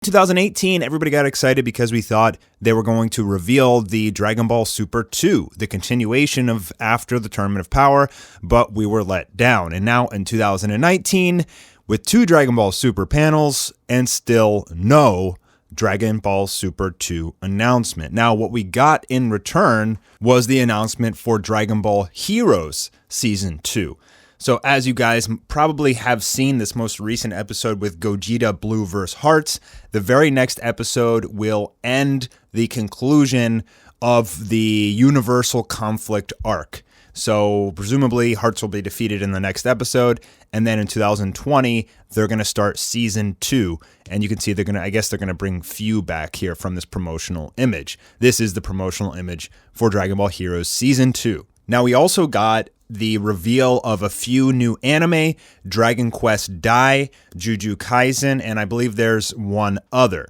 2018, everybody got excited because we thought they were going to reveal the Dragon Ball Super 2, the continuation of after the Tournament of Power, but we were let down. And now in 2019, with 2 Dragon Ball Super panels and still no Dragon Ball Super 2 announcement. Now, what we got in return was the announcement for Dragon Ball Heroes Season 2. So as you guys probably have seen this most recent episode with Gogeta Blue vs. Hearts, the very next episode will end the conclusion of the Universal Conflict arc. So presumably Hearts will be defeated in the next episode, and then in 2020 they're going to start season 2, and you can see they're going to bring Few back here from this promotional image. This is the promotional image for Dragon Ball Heroes Season 2. Now we also got the reveal of a few new anime, Dragon Quest Dai, Jujutsu Kaisen, and I believe there's one other.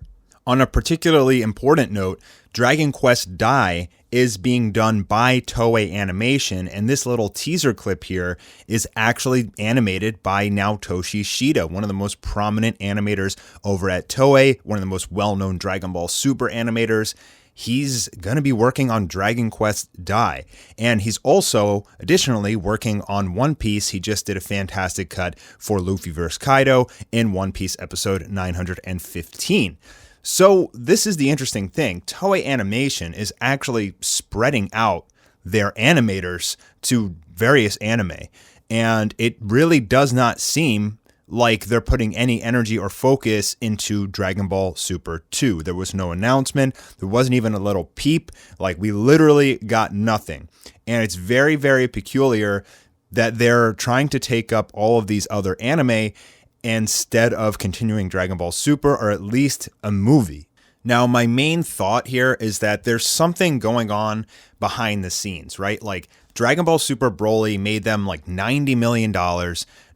On a particularly important note, Dragon Quest Dai is being done by Toei Animation, and this little teaser clip here is actually animated by Naotoshi Shida, one of the most prominent animators over at Toei, one of the most well-known Dragon Ball Super animators. He's going to be working on Dragon Quest Dai, and he's also additionally working on One Piece. He just did a fantastic cut for Luffy vs. Kaido in One Piece episode 915. So this is the interesting thing. Toei Animation is actually spreading out their animators to various anime, and it really does not seem like they're putting any energy or focus into Dragon Ball Super 2. There was no announcement. There wasn't even a little peep. Like, we literally got nothing. And it's very, very peculiar that they're trying to take up all of these other anime instead of continuing Dragon Ball Super, or at least a movie. Now, my main thought here is that there's something going on behind the scenes, right? Like, Dragon Ball Super Broly made them like $90 million.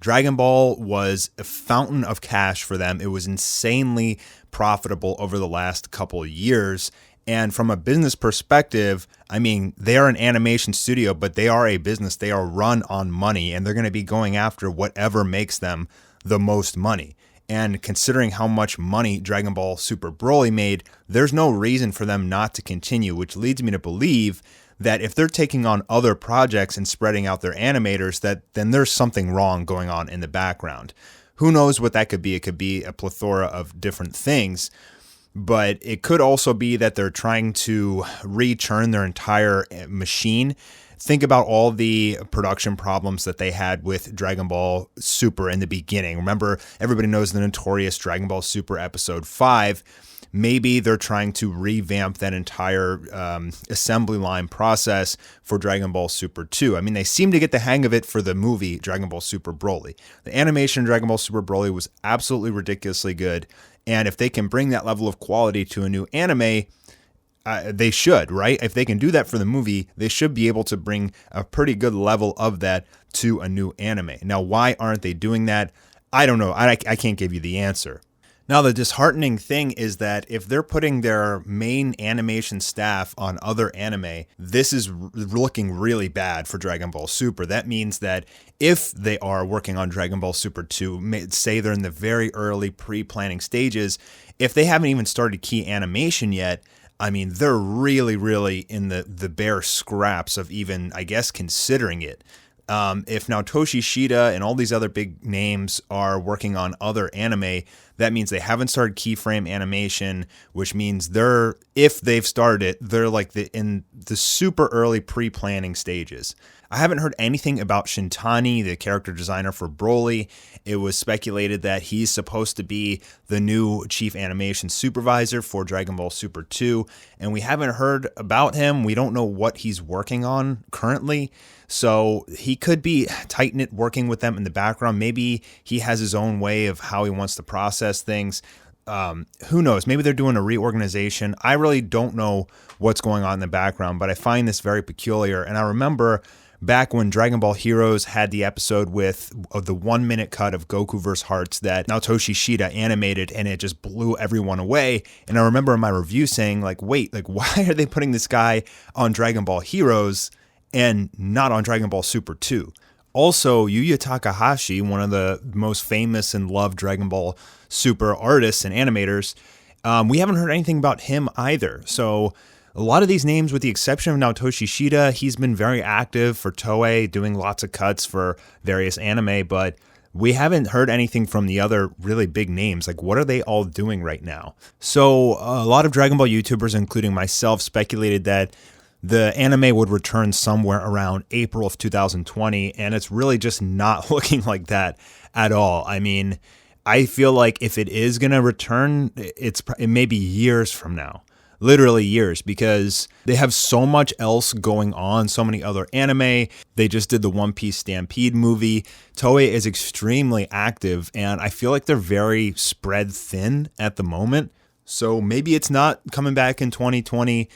Dragon Ball was a fountain of cash for them. It was insanely profitable over the last couple of years. And from a business perspective, I mean, they are an animation studio, but they are a business. They are run on money, and they're going to be going after whatever makes them the most money. And considering how much money Dragon Ball Super Broly made, there's no reason for them not to continue, which leads me to believe that if they're taking on other projects and spreading out their animators, then there's something wrong going on in the background. Who knows what that could be? It could be a plethora of different things, but it could also be that they're trying to rechurn their entire machine. Think about all the production problems that they had with Dragon Ball Super in the beginning. Remember, everybody knows the notorious Dragon Ball Super Episode 5. Maybe they're trying to revamp that entire assembly line process for Dragon Ball Super 2. I mean, they seem to get the hang of it for the movie Dragon Ball Super Broly. The animation in Dragon Ball Super Broly was absolutely ridiculously good. And if they can bring that level of quality to a new anime, they should, right? If they can do that for the movie, they should be able to bring a pretty good level of that to a new anime. Now, why aren't they doing that? I don't know. I can't give you the answer. Now, the disheartening thing is that if they're putting their main animation staff on other anime, this is looking really bad for Dragon Ball Super. That means that if they are working on Dragon Ball Super 2, say they're in the very early pre-planning stages, if they haven't even started key animation yet, I mean, they're really, really in the bare scraps of even, I guess, considering it. If Naotoshi Shida and all these other big names are working on other anime, that means they haven't started keyframe animation, which means if they've started it, they're like in the super early pre-planning stages. I haven't heard anything about Shintani, the character designer for Broly. It was speculated that he's supposed to be the new chief animation supervisor for Dragon Ball Super 2, and we haven't heard about him. We don't know what he's working on currently. So he could be tight-knit working with them in the background. Maybe he has his own way of how he wants to process things. Who knows? Maybe they're doing a reorganization. I really don't know what's going on in the background, but I find this very peculiar. And I remember back when Dragon Ball Heroes had the episode with the 1 minute cut of Goku vs. Hearts that Naotoshi Shida animated, and it just blew everyone away. And I remember in my review saying, like, wait, like, why are they putting this guy on Dragon Ball Heroes and not on Dragon Ball Super 2? Also, Yuya Takahashi, one of the most famous and loved Dragon Ball Super artists and animators, We haven't heard anything about him either. So a lot of these names, with the exception of Naotoshi Shida, he's been very active for Toei, doing lots of cuts for various anime, but we haven't heard anything from the other really big names. Like, what are they all doing right now? So a lot of Dragon Ball YouTubers, including myself, speculated that the anime would return somewhere around April of 2020, and it's really just not looking like that at all. I mean, I feel like if it is going to return, it may be years from now. Literally years, because they have so much else going on, so many other anime. They just did the One Piece Stampede movie. Toei is extremely active, and I feel like they're very spread thin at the moment. So maybe it's not coming back in 2020.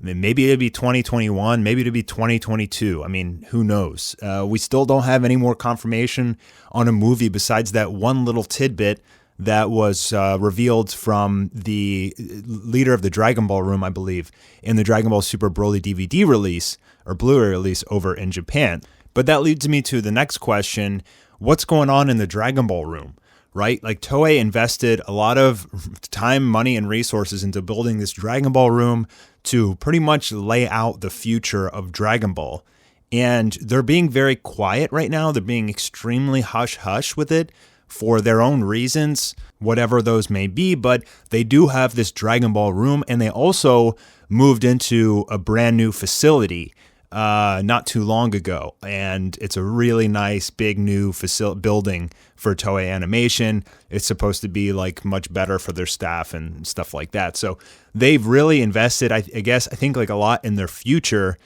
Maybe it'll be 2021. Maybe it'll be 2022. I mean, who knows? We still don't have any more confirmation on a movie besides that one little tidbit that was revealed from the leader of the Dragon Ball room, I believe, in the Dragon Ball Super Broly DVD release or Blu-ray release over in Japan. But that leads me to the next question. What's going on in the Dragon Ball room, right? Like, Toei invested a lot of time, money, and resources into building this Dragon Ball room to pretty much lay out the future of Dragon Ball. And they're being very quiet right now. They're being extremely hush-hush with it, for their own reasons, whatever those may be, but they do have this Dragon Ball room, and they also moved into a brand new facility not too long ago, and it's a really nice big new building for Toei Animation. It's supposed to be like much better for their staff and stuff like that. So they've really invested, I think like a lot in their future.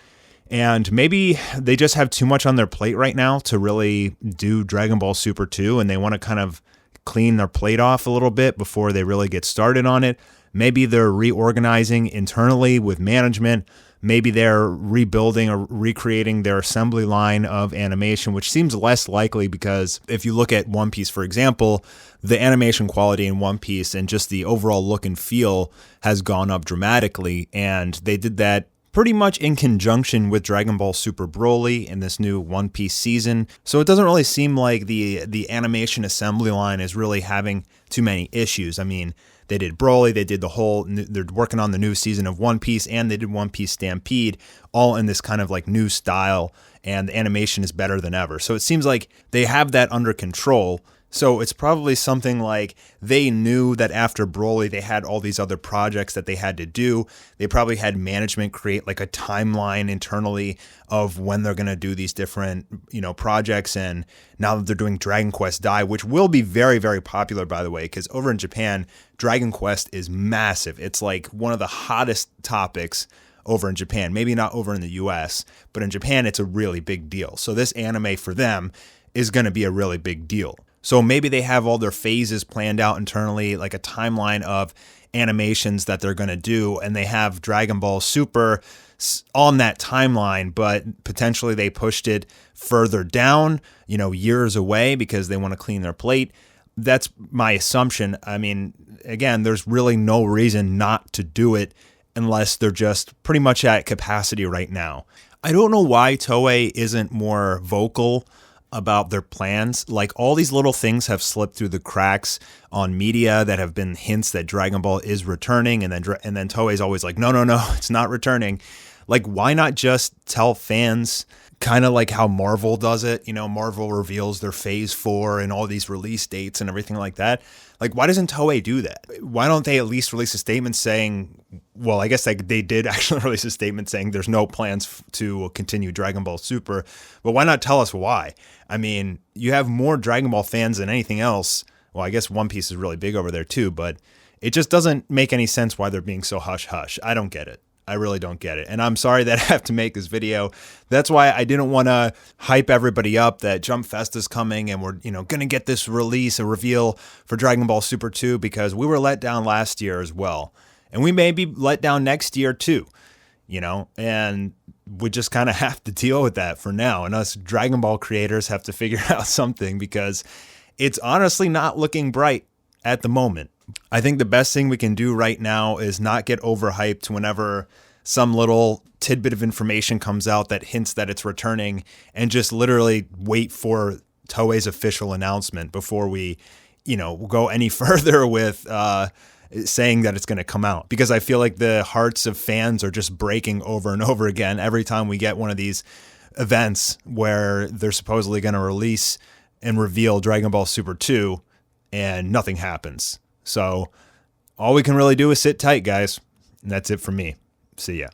And maybe they just have too much on their plate right now to really do Dragon Ball Super 2, and they want to kind of clean their plate off a little bit before they really get started on it. Maybe they're reorganizing internally with management. Maybe they're rebuilding or recreating their assembly line of animation, which seems less likely because if you look at One Piece, for example, the animation quality in One Piece and just the overall look and feel has gone up dramatically, and they did that pretty much in conjunction with Dragon Ball Super Broly in this new One Piece season. So it doesn't really seem like the animation assembly line is really having too many issues. I mean, they did Broly, they did they're working on the new season of One Piece, and they did One Piece Stampede, all in this kind of like new style, and the animation is better than ever. So it seems like they have that under control. So it's probably something like they knew that after Broly, they had all these other projects that they had to do. They probably had management create like a timeline internally of when they're going to do these different, projects. And now that they're doing Dragon Quest Dai, which will be very, very popular, by the way, because over in Japan, Dragon Quest is massive. It's like one of the hottest topics over in Japan. Maybe not over in the US, but in Japan, it's a really big deal. So this anime for them is going to be a really big deal. So maybe they have all their phases planned out internally, like a timeline of animations that they're going to do, and they have Dragon Ball Super on that timeline, but potentially they pushed it further down, years away because they want to clean their plate. That's my assumption. I mean, again, there's really no reason not to do it unless they're just pretty much at capacity right now. I don't know why Toei isn't more vocal about their plans. Like, all these little things have slipped through the cracks on media that have been hints that Dragon Ball is returning, and then Toei's always like, no, it's not returning. Like, why not just tell fans, kind of like how Marvel does it? Marvel reveals their Phase 4 and all these release dates and everything like that. Like, why doesn't Toei do that? Why don't they at least release a statement saying, well, I guess they did actually release a statement saying there's no plans to continue Dragon Ball Super, but why not tell us why? I mean, you have more Dragon Ball fans than anything else. Well, I guess One Piece is really big over there too, but it just doesn't make any sense why they're being so hush-hush. I don't get it. I really don't get it. And I'm sorry that I have to make this video. That's why I didn't want to hype everybody up that Jump Festa's coming and we're, going to get this release, a reveal for Dragon Ball Super 2, because we were let down last year as well. And we may be let down next year too, and we just kind of have to deal with that for now. And us Dragon Ball creators have to figure out something, because it's honestly not looking bright at the moment. I think the best thing we can do right now is not get overhyped whenever some little tidbit of information comes out that hints that it's returning, and just literally wait for Toei's official announcement before we, go any further with saying that it's going to come out, because I feel like the hearts of fans are just breaking over and over again every time we get one of these events where they're supposedly going to release and reveal Dragon Ball Super 2 and nothing happens. So all we can really do is sit tight, guys. And that's it for me. See ya.